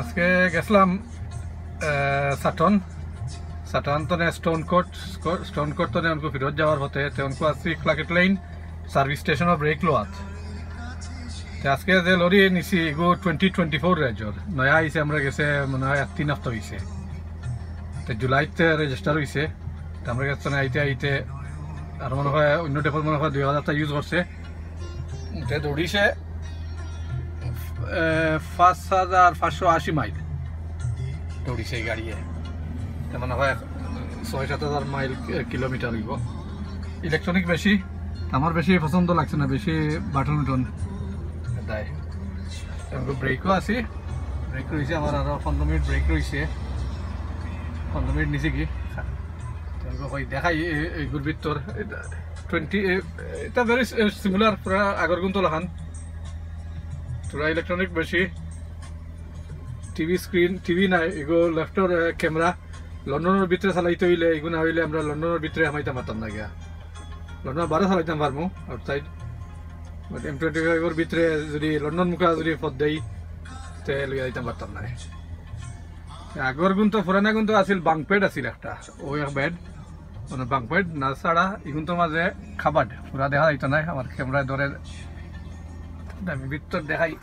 আজকে গেছিলাম সাটন তো স্টোন কোট তো উनको ফিরত যাওয়ার পথে তো उनको আসি ক্লাকেট লাইন সার্ভিস স্টেশনের ব্রেক লোয়াত আজকে যে লরি নিছি এগো 2024 রেজর নয়া আইছে আমরা গেছে মনে হয় 3 হপ্তাহ হইছে তো জুলাইতে রেজিস্টার হইছে তো আমরা গেছে না আইতে আর মনে হয় অন্য ডেপোর মনে হয় 2000 টা ইউজ করছে তো দৌড়িছে 5580 মাইল দৌড়িছে এই গাড়িয়ে তো মনে হয় 6-7,000 মাইল কিলোমিটার হইব ইলেকট্রনিক বেশি আমার বেশি পছন্দ লাগছে না বেশি বাটন দেয় ব্রেকও আছে ব্রেক রয়েছে আমার আরো 15 মিনিট ব্রেক রয়েছে 15 মিনিট নিচে কি দেখাই এইগুলোর ভিতর 20 এটা ভেরি সিমিলার পুরা আগর গুণ তো লাহান পুরা ইলেকট্রনিক বেশি টিভি স্ক্রিন টিভি নাই এগো লেফটর ক্যামেরা লন্ডনের ভিতরে চালাইতে হইলে এগো না হইলে আমরা লন্ডনের ভিতরে আমাইতাম পারতাম না গিয়া লন্ডন বারো চালাইতাম পারবো আউটসাইড বাট M25 এর ভিতরে যদি লন্ডন মুখা যদি পথ দেই তে লইয়া যাইতাম পারতাম না আগর গুণ তো পুরানা গুণ তো আছিল বাংপেড আছিল একটা ওই এক বেড মানে বাংপেড না ছাড়া এগুন তো মাঝে খাবার পুরা দেখা যাইতো না আমার ক্যামেরায় ধরে আমি ভিতর দেখাই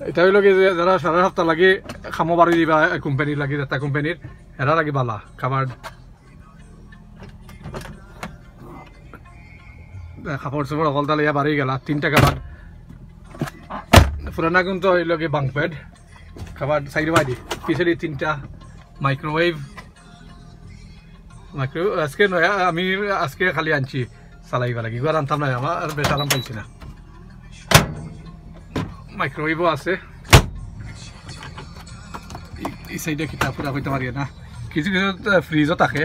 এটা হইল কি যে যারা সারা সপ্তাহ লাগে খামো বাড়ি দিবা কোম্পানির লাগে একটা কোম্পানির এরা লাগে বালা খাবার কাপড় চাপড় অকল তালিয়া বাড়ি গেলা 3টা খাবার পুরানা গুণ তো হইল কি বাংপেড খাবার সাইড বাড়ি পিছনে 3টা মাইক্রোওয়েভ আজকে নয়া আমি আজকে খালি আনছি চালাইবা লাগি ঘর আনতাম না আমার বেশ আরাম পাইছি না মাইক্রোওয়েভও আছে এই সাইডে কিতাব পুরা কইতে পারি না কিছু কিছু ফ্রিজও থাকে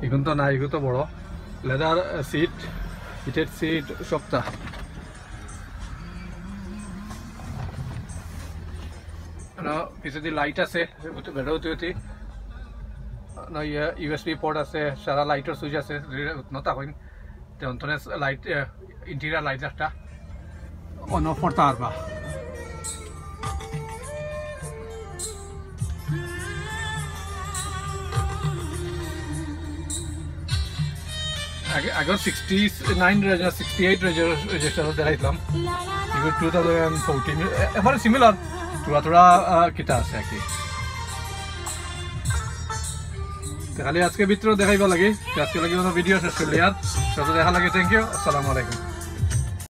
এখন তো না এগুলো তো বড় লেদার সিট হিটেড সিট সবটা পিছনে লাইট আছে বেড়াতে USB পোর্ট আছে সারা লাইটের সুইচ আছে নতা কইন তে অন্তনে লাইট ইন্টেরিয়র লাইট একটা অন অফ করতে পারবা আগর 69 68 রেজিস্টার দেখাইলাম এগুলো 2014 এবারে সিমিলার थोड़ा কিটা আছে আর কি খালি আজকে ভিতরে দেখাইবা লাগে আজকে লাগে ভিডিও শেষ করলে আর সাথে দেখা লাগে থ্যাংক ইউ আসসালামু আলাইকুম